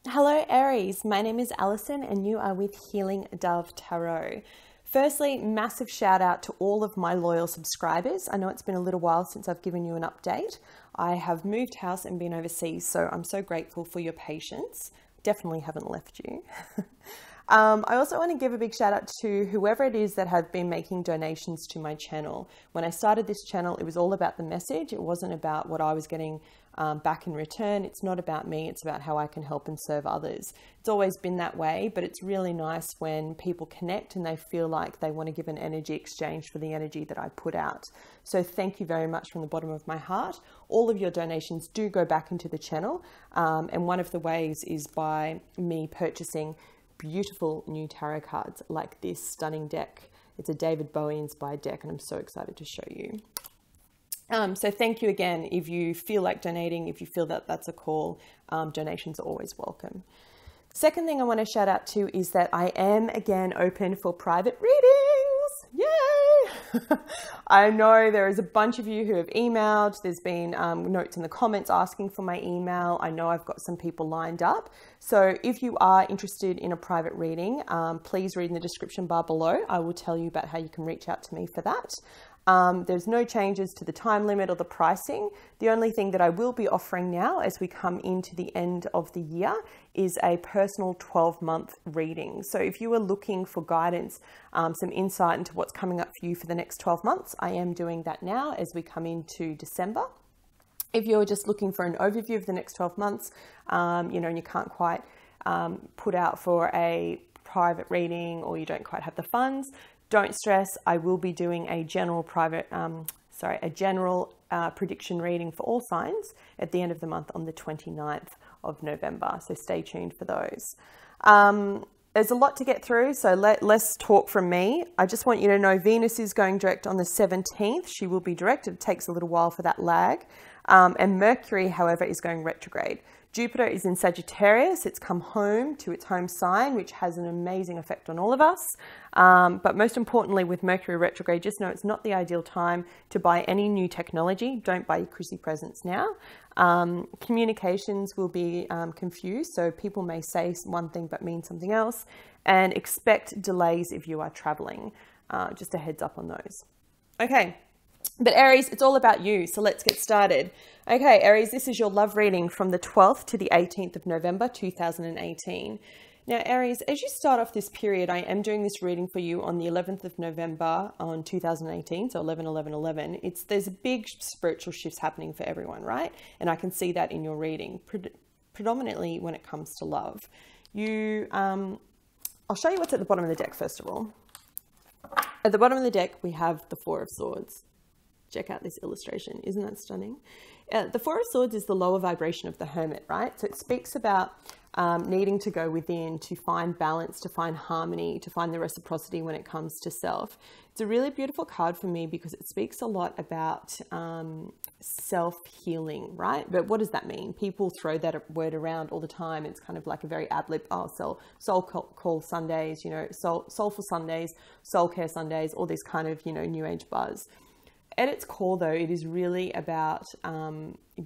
Hello Aries, my name is Alison and you are with Healing Dove Tarot. Firstly, massive shout out to all of my loyal subscribers. I know it's been a little while since I've given you an update. I have moved house and been overseas, so I'm so grateful for your patience. Definitely haven't left you. I also want to give a big shout out to whoever it is that have been making donations to my channel. When I started this channel, it was all about the message. It wasn't about what I was getting back in return. It's not about me. It's about how I can help and serve others. It's always been that way, but it's really nice when people connect and they feel like they want to give an energy exchange for the energy that I put out. So thank you very much from the bottom of my heart. All of your donations do go back into the channel. And one of the ways is by me purchasing beautiful new tarot cards like this stunning deck. It's a David Bowie inspired deck and I'm so excited to show you. So thank you again. If you feel like donating, if you feel that that's a call, donations are always welcome. Second thing I want to shout out to is that I am again open for private readings. Yay! I know there is a bunch of you who have emailed. There's been notes in the comments asking for my email. I know I've got some people lined up. So if you are interested in a private reading, please read in the description bar below. I will tell you about how you can reach out to me for that. There's no changes to the time limit or the pricing. The only thing that I will be offering now as we come into the end of the year is a personal 12-month reading. So if you are looking for guidance, some insight into what's coming up for you for the next 12 months, I am doing that now as we come into December. If you're just looking for an overview of the next 12 months, and you can't quite put out for a private reading or you don't quite have the funds, don't stress. I will be doing a general prediction reading for all signs at the end of the month on the 29th of November. So stay tuned for those. There's a lot to get through, so less talk from me. I just want you to know Venus is going direct on the 17th. She will be direct. It takes a little while for that lag. And Mercury, however, is going retrograde. Jupiter is in Sagittarius. It's come home to its home sign, which has an amazing effect on all of us. But most importantly, with Mercury retrograde, just know it's not the ideal time to buy any new technology. Don't buy your Chrissy presents now. Communications will be confused, so people may say one thing but mean something else. And expect delays if you are traveling. Just a heads up on those. Okay. But Aries, it's all about you, so let's get started. Okay, Aries, this is your love reading from the 12th to the 18th of November, 2018. Now, Aries, as you start off this period, I am doing this reading for you on the 11th of November on 2018, so 11-11-11. There's big spiritual shifts happening for everyone, right? And I can see that in your reading, predominantly when it comes to love. I'll show you what's at the bottom of the deck, first of all. At the bottom of the deck, we have the Four of Swords. Check out this illustration. Isn't that stunning? The Four of Swords is the lower vibration of the Hermit, right? So it speaks about needing to go within to find balance, to find harmony, to find the reciprocity when it comes to self. It's a really beautiful card for me because it speaks a lot about self-healing, right? But what does that mean? People throw that word around all the time. It's kind of like a very ad lib, soul call Sundays, soulful Sundays, soul care Sundays, all this kind of, new age buzz. At its core, though, it is really about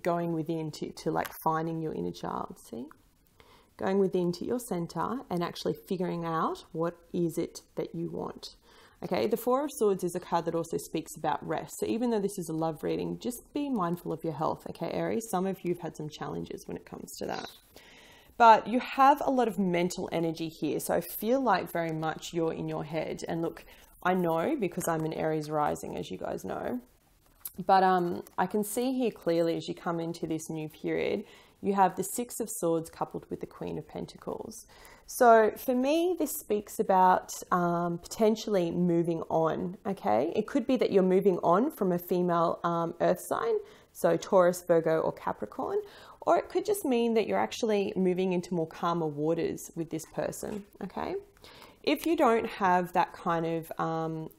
going within to like finding your inner child, see? Going within to your center and actually figuring out what is it that you want. Okay, the Four of Swords is a card that also speaks about rest. So even though this is a love reading, just be mindful of your health, okay, Aries? Some of you have had some challenges when it comes to that. But you have a lot of mental energy here. So I feel like very much you're in your head. And look, I know because I'm an Aries rising, as you guys know. But I can see here clearly as you come into this new period, you have the Six of Swords coupled with the Queen of Pentacles. So for me, this speaks about potentially moving on, okay? It could be that you're moving on from a female earth sign, so Taurus, Virgo, or Capricorn, or it could just mean that you're actually moving into more calmer waters with this person, okay? If you don't have that kind of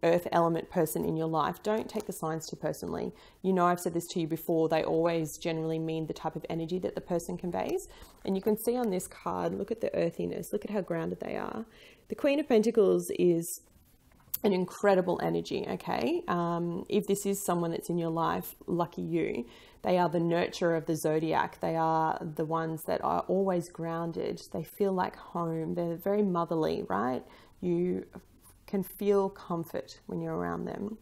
earth element person in your life, don't take the signs too personally. I've said this to you before, they always generally mean the type of energy that the person conveys. And you can see on this card, look at the earthiness, look at how grounded they are. The Queen of Pentacles is an incredible energy, okay? If this is someone that's in your life, lucky you. They are the nurturer of the zodiac. They are the ones that are always grounded. They feel like home. They're very motherly, right? You can feel comfort when you're around them.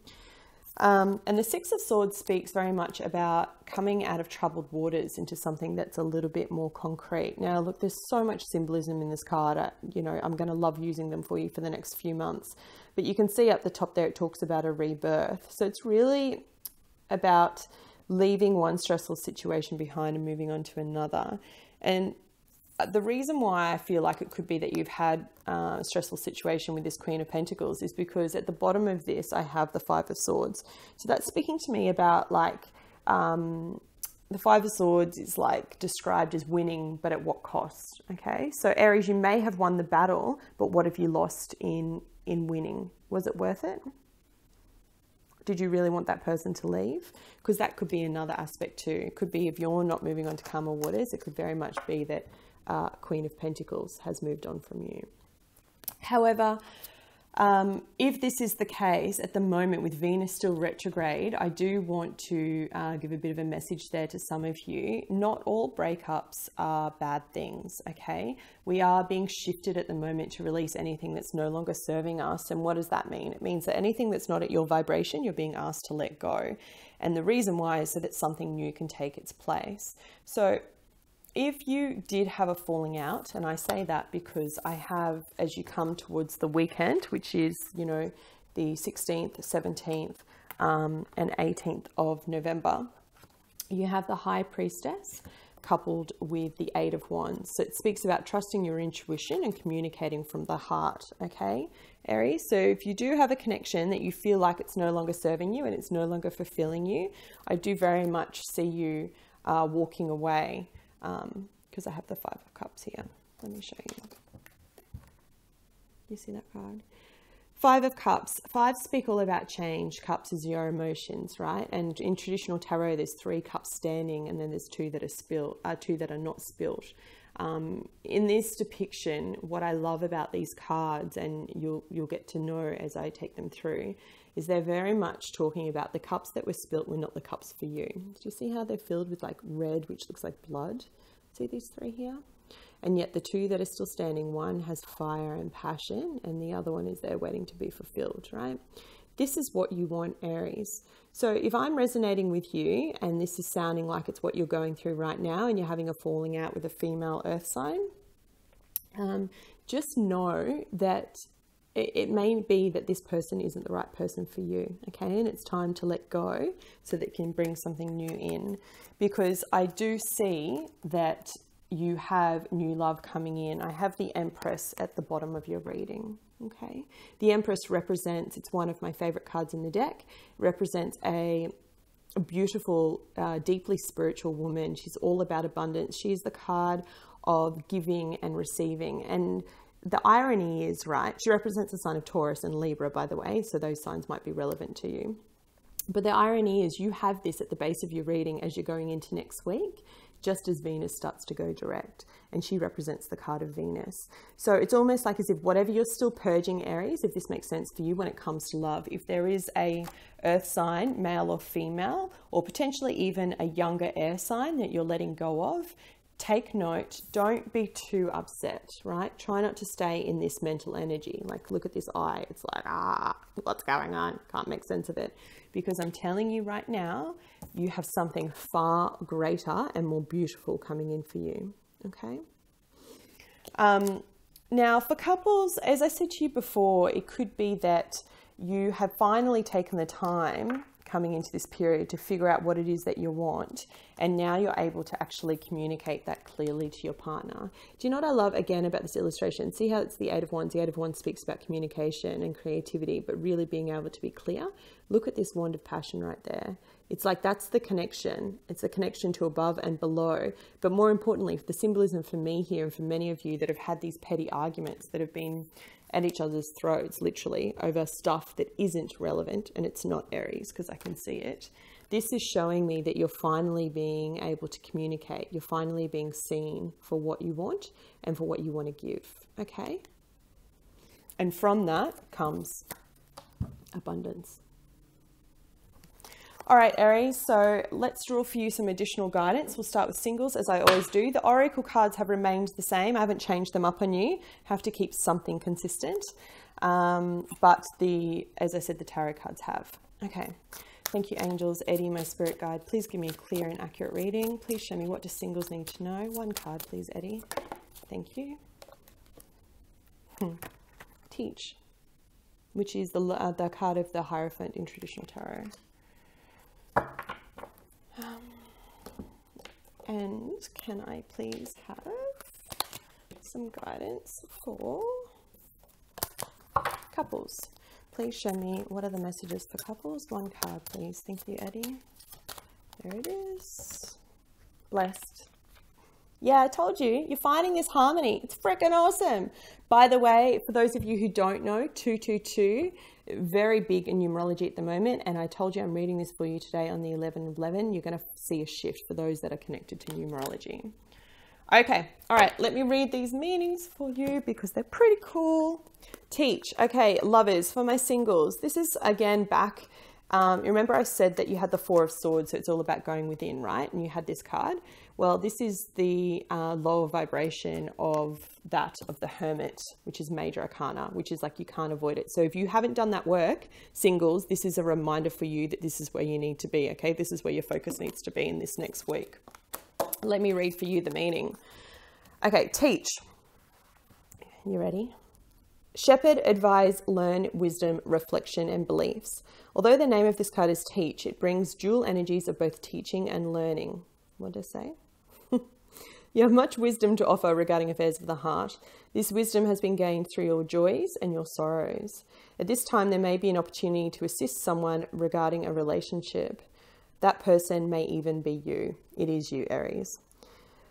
And the Six of Swords speaks very much about coming out of troubled waters into something that's a little bit more concrete. Now, look, there's so much symbolism in this card. You know, I'm going to love using them for you for the next few months. But you can see up the top there, it talks about a rebirth. So it's really about leaving one stressful situation behind and moving on to another. And the reason why I feel like it could be that you've had a stressful situation with this Queen of Pentacles is because at the bottom of this, I have the Five of Swords. So that's speaking to me about like, the Five of Swords is like described as winning, but at what cost? Okay. So Aries, you may have won the battle, but what have you lost in winning? Was it worth it? Did you really want that person to leave? Because that could be another aspect too. It could be if you're not moving on to calmer waters, it could very much be that Queen of Pentacles has moved on from you. However, if this is the case at the moment with Venus still retrograde, I do want to give a bit of a message there to some of you. Not all breakups are bad things, okay? We are being shifted at the moment to release anything that's no longer serving us. And what does that mean? It means that anything that's not at your vibration, you're being asked to let go. And the reason why is so that something new can take its place. So if you did have a falling out, and I say that because I have, as you come towards the weekend, which is, you know, the 16th, 17th, and 18th of November, you have the High Priestess coupled with the Eight of Wands. So it speaks about trusting your intuition and communicating from the heart, okay, Aries? So if you do have a connection that you feel like it's no longer serving you and it's no longer fulfilling you, I do very much see you walking away. Because I have the Five of Cups here. Let me show you. You see that card? Five of Cups. Fives speak all about change. Cups is your emotions, right? And in traditional tarot, there's 3 cups standing, and then there's 2 that are spilt, 2 that are not spilt. In this depiction, what I love about these cards, and you'll get to know as I take them through, is they're very much talking about the cups that were spilt were not the cups for you. Do you see how they're filled with like red, which looks like blood? See these 3 here? And yet the 2 that are still standing, one has fire and passion, and the other one is there waiting to be fulfilled, right? This is what you want, Aries. So if I'm resonating with you, and this is sounding like it's what you're going through right now, and you're having a falling out with a female earth sign, just know that it may be that this person isn't the right person for you, okay? And it's time to let go so that it can bring something new in. Because I do see that you have new love coming in. I have the Empress at the bottom of your reading, okay? The Empress represents, it's one of my favorite cards in the deck, represents a beautiful, deeply spiritual woman. She's all about abundance. She's the card of giving and receiving. And the irony is, right, she represents the sign of Taurus and Libra, by the way, so those signs might be relevant to you. But the irony is you have this at the base of your reading as you're going into next week, just as Venus starts to go direct, and she represents the card of Venus. So it's almost like as if whatever you're still purging, Aries, if this makes sense for you when it comes to love, if there is a earth sign, male or female, or potentially even a younger air sign that you're letting go of, take note, don't be too upset, right? Try not to stay in this mental energy. Like, look at this eye. It's like, what's going on? Can't make sense of it. Because I'm telling you right now, you have something far greater and more beautiful coming in for you, okay? Now, for couples, as I said to you before, it could be that you have finally taken the time coming into this period to figure out what it is that you want, and now you're able to actually communicate that clearly to your partner. Do you know what I love again about this illustration? See how it's the Eight of Wands? The Eight of Wands speaks about communication and creativity, but really being able to be clear. Look at this Wand of Passion right there. It's like that's the connection. It's a connection to above and below. But more importantly, the symbolism for me here and for many of you that have had these petty arguments that have been at each other's throats, literally, over stuff that isn't relevant, and it's not Aries, because I can see it. This is showing me that you're finally being able to communicate. You're finally being seen for what you want and for what you want to give, okay? And from that comes abundance. All right, Aries, so let's draw for you some additional guidance. We'll start with singles, as I always do. The oracle cards have remained the same. I haven't changed them up on you. Have to keep something consistent. But as I said, the tarot cards have. Okay. Thank you, angels. Eddie, my spirit guide. Please give me a clear and accurate reading. Please show me, what do singles need to know? One card, please, Eddie. Thank you. Teach, which is the card of the Hierophant in traditional tarot. And can I please have some guidance for couples? Please show me, what are the messages for couples? One card, please. Thank you, Eddie. There it is. Blessed. Yeah, I told you, you're finding this harmony. It's freaking awesome. By the way, for those of you who don't know, 222, very big in numerology at the moment. And I told you I'm reading this for you today on the 11 of 11. You're going to see a shift for those that are connected to numerology. Okay, all right, let me read these meanings for you because they're pretty cool. Teach. Okay, lovers, for my singles, this is again back. Remember I said that you had the Four of Swords, so it's all about going within, right? And you had this card. Well, this is the lower vibration of that of the Hermit, which is major arcana, which is like you can't avoid it. So if you haven't done that work, singles, this is a reminder for you that this is where you need to be, okay? This is where your focus needs to be in this next week. Let me read for you the meaning. Okay, teach. You ready? Shepherd, advise, learn, wisdom, reflection, and beliefs. Although the name of this card is teach, it brings dual energies of both teaching and learning. What did I say? You have much wisdom to offer regarding affairs of the heart. This wisdom has been gained through your joys and your sorrows. At this time, there may be an opportunity to assist someone regarding a relationship. That person may even be you. It is you, Aries.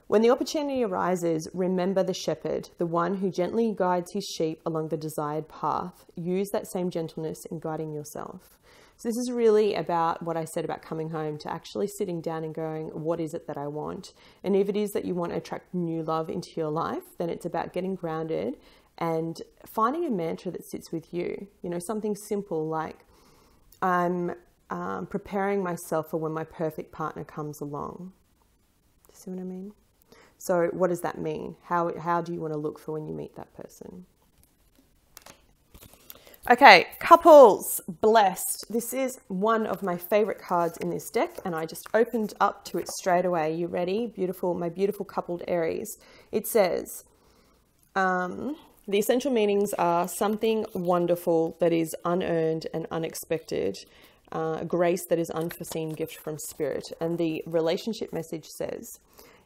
When the opportunity arises, remember the shepherd, the one who gently guides his sheep along the desired path. Use that same gentleness in guiding yourself. So this is really about what I said about coming home, to actually sitting down and going, what is it that I want? And if it is that you want to attract new love into your life, then it's about getting grounded and finding a mantra that sits with you. You know, something simple like, I'm preparing myself for when my perfect partner comes along. Do you see what I mean? So what does that mean? How do you want to look for when you meet that person? Okay, couples, blessed. This is one of my favorite cards in this deck, and I just opened up to it straight away. You ready? Beautiful, my beautiful coupled Aries. It says, the essential meanings are something wonderful that is unearned and unexpected, grace that is unforeseen gift from spirit. And the relationship message says,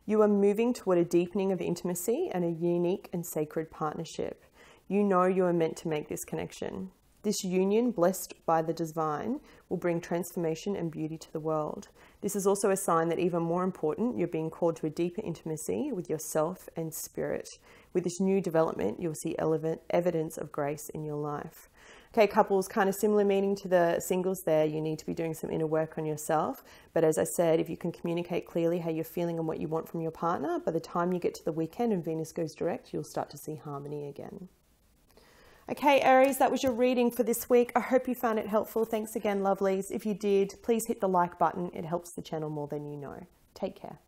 you are moving toward a deepening of intimacy and a unique and sacred partnership. You know you are meant to make this connection. This union, blessed by the divine, will bring transformation and beauty to the world. This is also a sign that, even more important, you're being called to a deeper intimacy with yourself and spirit. With this new development, you'll see evidence of grace in your life. Okay, couples, kind of similar meaning to the singles there. You need to be doing some inner work on yourself. But as I said, if you can communicate clearly how you're feeling and what you want from your partner, by the time you get to the weekend and Venus goes direct, you'll start to see harmony again. Okay, Aries, that was your reading for this week. I hope you found it helpful. Thanks again, lovelies. If you did, please hit the like button. It helps the channel more than you know. Take care.